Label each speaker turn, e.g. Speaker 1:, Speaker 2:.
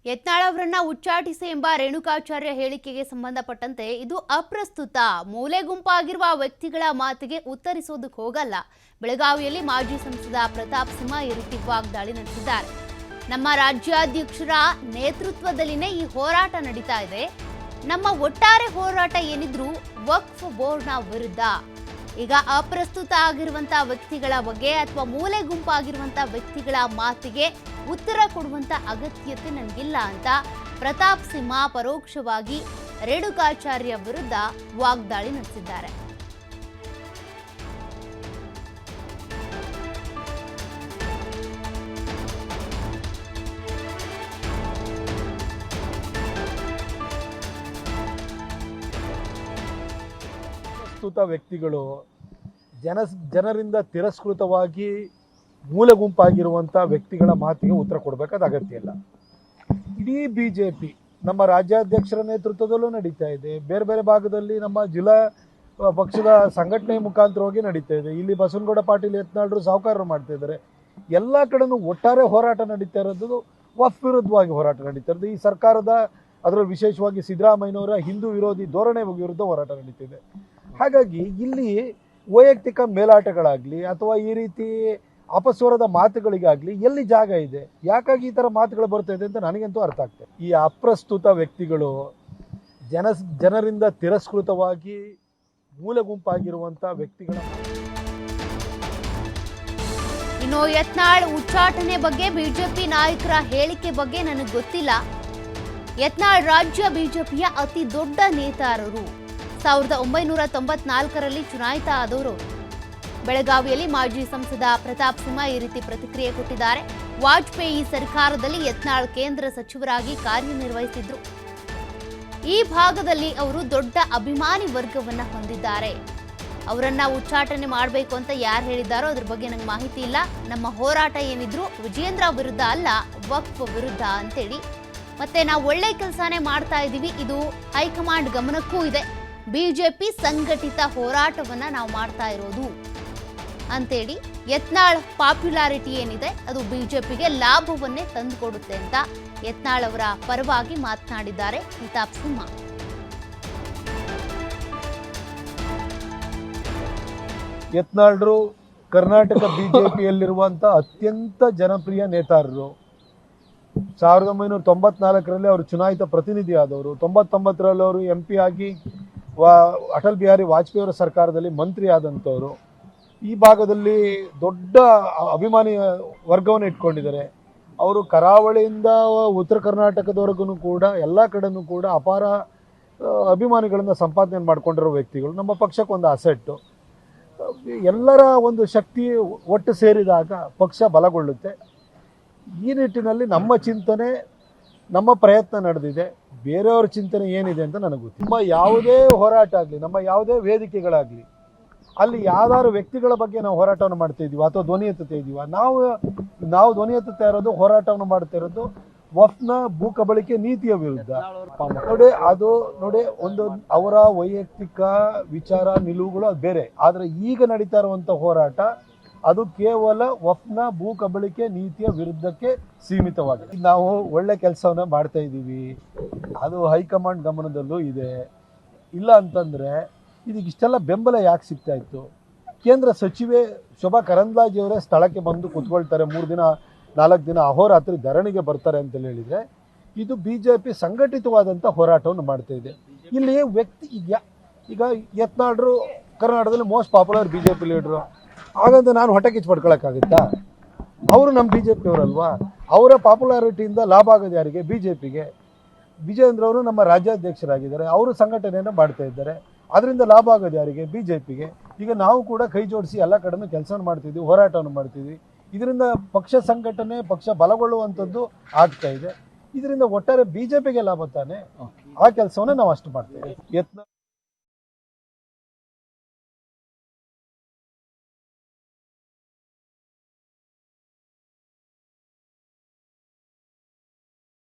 Speaker 1: ಯತ್ನಾಳ್ ಅವರನ್ನ ಉಚ್ಚಾಟಿಸಿ ಎಂಬ ರೇಣುಕಾಚಾರ್ಯ ಹೇಳಿಕೆಗೆ ಸಂಬಂಧಪಟ್ಟಂತೆ ಇದು ಅಪ್ರಸ್ತುತ, ಮೂಲೆ ಗುಂಪಾಗಿರುವ ವ್ಯಕ್ತಿಗಳ ಮಾತಿಗೆ ಉತ್ತರಿಸೋದಕ್ಕೆ ಹೋಗಲ್ಲ. ಬೆಳಗಾವಿಯಲ್ಲಿ ಮಾಜಿ ಸಂಸದ ಪ್ರತಾಪ್ ಸಿಂಹ ಈ ರೀತಿ ವಾಗ್ದಾಳಿ ನಡೆಸಿದ್ದಾರೆ. ನಮ್ಮ ರಾಜ್ಯಾಧ್ಯಕ್ಷರ ನೇತೃತ್ವದಲ್ಲಿನೇ ಈ ಹೋರಾಟ ನಡೀತಾ ಇದೆ. ನಮ್ಮ ಒಟ್ಟಾರೆ ಹೋರಾಟ ಏನಿದ್ರು ವಕ್ಫ್ ಬೋರ್ಡ್ನ ವಿರುದ್ಧ. ಈಗ ಅಪ್ರಸ್ತುತ ಆಗಿರುವಂತಹ ವ್ಯಕ್ತಿಗಳ ಬಗ್ಗೆ ಅಥವಾ ಮೂಲೆ ಗುಂಪಾಗಿರುವಂತಹ ವ್ಯಕ್ತಿಗಳ ಮಾತಿಗೆ ಉತ್ತರ ಕೊಡುವಂತ ಅಗತ್ಯತೆ ನನಗಿಲ್ಲ ಅಂತ ಪ್ರತಾಪ್ ಸಿಂಹ ಪರೋಕ್ಷವಾಗಿ ರೇಣುಕಾಚಾರ್ಯ ವಿರುದ್ಧ ವಾಗ್ದಾಳಿ ನಡೆಸಿದ್ದಾರೆ.
Speaker 2: ಪ್ರಸ್ತುತ ವ್ಯಕ್ತಿಗಳು ಜನರಿಂದ ತಿರಸ್ಕೃತವಾಗಿ ಮೂಲೆ ಗುಂಪಾಗಿರುವಂಥ ವ್ಯಕ್ತಿಗಳ ಮಾತಿಗೆ ಉತ್ತರ ಕೊಡಬೇಕಾದ ಅಗತ್ಯ ಇಲ್ಲ. ಇಡೀ ಬಿಜೆಪಿ ನಮ್ಮ ರಾಜ್ಯಾಧ್ಯಕ್ಷರ ನೇತೃತ್ವದಲ್ಲೂ ನಡೀತಾ ಇದೆ, ಬೇರೆ ಬೇರೆ ಭಾಗದಲ್ಲಿ ನಮ್ಮ ಜಿಲ್ಲಾ ಪಕ್ಷದ ಸಂಘಟನೆ ಮುಖಾಂತರವಾಗಿ ನಡೀತಾ ಇದೆ. ಇಲ್ಲಿ ಬಸವನಗೌಡ ಪಾಟೀಲ್ ಯತ್ನಾಳರು ಸಾಹುಕಾರರು ಮಾಡ್ತಾ ಇದ್ದಾರೆ. ಎಲ್ಲ ಕಡೆನೂ ಒಟ್ಟಾರೆ ಹೋರಾಟ ನಡೀತಾ ಇರೋದು ವಕ್ಫ್ ವಿರುದ್ಧವಾಗಿ ಹೋರಾಟ ನಡೀತಾ ಇರೋದು. ಈ ಸರ್ಕಾರದ ಅದರಲ್ಲೂ ವಿಶೇಷವಾಗಿ ಸಿದ್ದರಾಮಯ್ಯನವರ ಹಿಂದೂ ವಿರೋಧಿ ಧೋರಣೆ ವಿರುದ್ಧ ಹೋರಾಟ ನಡೀತಿದೆ. ಹಾಗಾಗಿ ಇಲ್ಲಿ ವೈಯಕ್ತಿಕ ಮೇಲಾಟಗಳಾಗಲಿ ಅಥವಾ ಈ ರೀತಿ ಅಪಸ್ವರದ ಮಾತುಗಳಿಗಾಗಲಿ ಎಲ್ಲಿ ಜಾಗ ಇದೆ? ಯಾಕಾಗಿ ಈ ಥರ ಮಾತುಗಳು ಬರ್ತಾ ಇದೆ ಅಂತ ನನಗಂತೂ ಅರ್ಥ ಆಗ್ತದೆ. ಈ ಅಪ್ರಸ್ತುತ ವ್ಯಕ್ತಿಗಳು ಜನರಿಂದ ತಿರಸ್ಕೃತವಾಗಿ ಮೂಲೆ ಗುಂಪಾಗಿರುವಂಥ ವ್ಯಕ್ತಿಗಳ
Speaker 1: ಇನ್ನು ಯತ್ನಾಳ್ ಉಚ್ಚಾಟನೆ ಬಗ್ಗೆ ಬಿಜೆಪಿ ನಾಯಕರ ಹೇಳಿಕೆ ಬಗ್ಗೆ ನನಗೆ ಗೊತ್ತಿಲ್ಲ. ಯತ್ನಾಳ್ ರಾಜ್ಯ ಬಿಜೆಪಿಯ ಅತಿ ದೊಡ್ಡ ನೇತಾರರು. 1994ರಲ್ಲಿ ಚುನಾಯಿತ ಆದವರು. ಬೆಳಗಾವಿಯಲ್ಲಿ ಮಾಜಿ ಸಂಸದ ಪ್ರತಾಪ್ ಸಿಂಹ ಈ ರೀತಿ ಪ್ರತಿಕ್ರಿಯೆ ಕೊಟ್ಟಿದ್ದಾರೆ. ವಾಜಪೇಯಿ ಸರ್ಕಾರದಲ್ಲಿ ಯತ್ನಾಳ್ ಕೇಂದ್ರ ಸಚಿವರಾಗಿ ಕಾರ್ಯನಿರ್ವಹಿಸಿದ್ರು. ಈ ಭಾಗದಲ್ಲಿ ಅವರು ದೊಡ್ಡ ಅಭಿಮಾನಿ ವರ್ಗವನ್ನ ಹೊಂದಿದ್ದಾರೆ. ಅವರನ್ನ ಉಚ್ಚಾಟನೆ ಮಾಡಬೇಕು ಅಂತ ಯಾರು ಹೇಳಿದ್ದಾರೋ ಅದ್ರ ಬಗ್ಗೆ ನಂಗೆ ಮಾಹಿತಿ ಇಲ್ಲ. ನಮ್ಮ ಹೋರಾಟ ಏನಿದ್ರು ವಿಜೇಂದ್ರ ವಿರುದ್ಧ ಅಲ್ಲ, ವಕ್ಫ್ ವಿರುದ್ಧ ಅಂತೇಳಿ. ಮತ್ತೆ ನಾವು ಒಳ್ಳೆ ಕೆಲಸನೇ ಮಾಡ್ತಾ ಇದ್ದೀವಿ, ಇದು ಹೈಕಮಾಂಡ್ ಗಮನಕ್ಕೂ ಇದೆ. ಬಿಜೆಪಿ ಸಂಘಟಿತ ಹೋರಾಟವನ್ನ ನಾವು ಮಾಡ್ತಾ ಇರೋದು ಅಂತೇಳಿ ಯತ್ನಾಳ್ ಪಾಪ್ಯುಲಾರಿಟಿ ಏನಿದೆ ಅದು ಬಿಜೆಪಿಗೆ ಲಾಭವನ್ನೇ ತಂದುಕೊಡುತ್ತೆ ಅಂತ ಯತ್ನಾಳ್ ಅವರ ಪರವಾಗಿ ಮಾತನಾಡಿದ್ದಾರೆ ಪ್ರತಾಪ್ ಸಿಂಹ.
Speaker 2: ಯತ್ನಾಳರು ಕರ್ನಾಟಕ ಬಿಜೆಪಿಯಲ್ಲಿರುವಂಥ ಅತ್ಯಂತ ಜನಪ್ರಿಯ ನೇತಾರರು. 1994ರಲ್ಲಿ ಅವರು ಚುನಾಯಿತ ಪ್ರತಿನಿಧಿ ಆದವರು. 99ರಲ್ಲಿ ಅವರು MP ಆಗಿ ಅಟಲ್ ಬಿಹಾರಿ ವಾಜಪೇಯಿ ಅವರ ಸರ್ಕಾರದಲ್ಲಿ ಮಂತ್ರಿ ಆದಂಥವರು. ಈ ಭಾಗದಲ್ಲಿ ದೊಡ್ಡ ಅಭಿಮಾನಿ ವರ್ಗವನ್ನು ಇಟ್ಕೊಂಡಿದ್ದಾರೆ. ಅವರು ಕರಾವಳಿಯಿಂದ ಉತ್ತರ ಕರ್ನಾಟಕದವರೆಗೂ ಕೂಡ ಎಲ್ಲ ಕಡೆನೂ ಕೂಡ ಅಪಾರ ಅಭಿಮಾನಿಗಳನ್ನು ಸಂಪಾದನೆ ಮಾಡಿಕೊಂಡಿರೋ ವ್ಯಕ್ತಿಗಳು. ನಮ್ಮ ಪಕ್ಷಕ್ಕೆ ಒಂದು ಅಸೆಟ್ಟು. ಎಲ್ಲರ ಒಂದು ಶಕ್ತಿ ಒಟ್ಟು ಸೇರಿದಾಗ ಪಕ್ಷ ಬಲಗೊಳ್ಳುತ್ತೆ. ಈ ನಿಟ್ಟಿನಲ್ಲಿ ನಮ್ಮ ಚಿಂತನೆ, ನಮ್ಮ ಪ್ರಯತ್ನ ನಡೆದಿದೆ. ಬೇರೆಯವ್ರ ಚಿಂತನೆ ಏನಿದೆ ಅಂತ ನನಗೆ ಗೊತ್ತಿಲ್ಲ. ನಮ್ಮ ಯಾವುದೇ ಹೋರಾಟ ಆಗಲಿ, ನಮ್ಮ ಯಾವುದೇ ವೇದಿಕೆಗಳಾಗಲಿ, ಅಲ್ಲಿ ಯಾವ್ದಾದ್ರು ವ್ಯಕ್ತಿಗಳ ಬಗ್ಗೆ ನಾವು ಹೋರಾಟವನ್ನು ಮಾಡ್ತಾ ಇದ್ದೀವಿ ಅಥವಾ ಧ್ವನಿ ಎತ್ತುತ್ತಾ ಇದ್ದೀವ, ನಾವು ಧ್ವನಿ ಎತ್ತುತ್ತಾ ಇರೋದು, ಹೋರಾಟವನ್ನು ಮಾಡ್ತಾ ಇರೋದು ವಕ್ಫ್ನ ಭೂ ಕಬಳಿಕೆ ನೀತಿಯ ವಿರುದ್ಧ. ನೋಡಿ ಒಂದು ಅವರ ವೈಯಕ್ತಿಕ ವಿಚಾರ ನಿಲುವುಗಳು ಅದು ಬೇರೆ. ಆದರೆ ಈಗ ನಡೀತಾ ಇರುವಂಥ ಹೋರಾಟ ಅದು ಕೇವಲ ವಕ್ಫ್ನ ಭೂ ಕಬಳಿಕೆ ನೀತಿಯ ವಿರುದ್ಧಕ್ಕೆ ಸೀಮಿತವಾಗಿದೆ. ನಾವು ಒಳ್ಳೆ ಕೆಲಸವನ್ನ ಮಾಡ್ತಾ ಇದ್ದೀವಿ, ಅದು ಹೈಕಮಾಂಡ್ ಗಮನದಲ್ಲೂ ಇದೆ. ಇಲ್ಲ ಅಂತಂದರೆ ಇದಕ್ಕೆ ಇಷ್ಟೆಲ್ಲ ಬೆಂಬಲ ಯಾಕೆ ಸಿಗ್ತಾ ಇತ್ತು? ಕೇಂದ್ರ ಸಚಿವೆ ಶೋಭಾ ಕರಂದ್ಲಾಜೆಯವರೇ ಸ್ಥಳಕ್ಕೆ ಬಂದು ಕೂತ್ಕೊಳ್ತಾರೆ, 3 ದಿನ 4 ದಿನ ಅಹೋರಾತ್ರಿ ಧರಣಿಗೆ ಬರ್ತಾರೆ ಅಂತೇಳಿ ಹೇಳಿದರೆ ಇದು ಬಿಜೆಪಿ ಸಂಘಟಿತವಾದಂಥ ಹೋರಾಟವನ್ನು ಮಾಡ್ತಾ ಇದೆ. ಇಲ್ಲಿ ವ್ಯಕ್ತಿ ಈಗ ಯತ್ನಾಳರು ಕರ್ನಾಟಕದಲ್ಲಿ ಮೋಸ್ಟ್ ಪಾಪ್ಯುಲರ್ ಬಿಜೆಪಿ ಲೀಡ್ರು. ಹಾಗಂತ ನಾನು ಹೊಟ್ಟೆ ಕಿಚ್ಚು ಪಡ್ಕೊಳಕ್ಕಾಗುತ್ತಾ? ಅವರು ನಮ್ಮ ಬಿಜೆಪಿಯವರಲ್ವಾ? ಅವರ ಪಾಪ್ಯುಲಾರಿಟಿಯಿಂದ ಲಾಭ ಆಗೋದು ಯಾರಿಗೆ? ಬಿಜೆಪಿಗೆ. ವಿಜೇಂದ್ರ ಅವರು ನಮ್ಮ ರಾಜ್ಯಾಧ್ಯಕ್ಷರಾಗಿದ್ದಾರೆ, ಅವರು ಸಂಘಟನೆಯನ್ನು ಮಾಡ್ತಾ ಇದ್ದಾರೆ. ಅದರಿಂದ ಲಾಭ ಆಗೋದು ಯಾರಿಗೆ? ಬಿಜೆಪಿಗೆ. ಈಗ ನಾವು ಕೂಡ ಕೈ ಜೋಡಿಸಿ ಎಲ್ಲ ಕಡೆನೂ ಕೆಲಸವನ್ನು ಮಾಡ್ತಿದ್ವಿ, ಹೋರಾಟವನ್ನು ಮಾಡ್ತಿದ್ವಿ. ಇದರಿಂದ ಪಕ್ಷ ಸಂಘಟನೆ, ಪಕ್ಷ ಬಲಗೊಳ್ಳುವಂಥದ್ದು ಆಗ್ತಾ ಇದೆ. ಇದರಿಂದ ಒಟ್ಟಾರೆ ಬಿಜೆಪಿಗೆ ಲಾಭ ತಾನೆ. ಆ ಕೆಲಸವನ್ನು ನಾವು ಅಷ್ಟು ಮಾಡ್ತೇವೆ.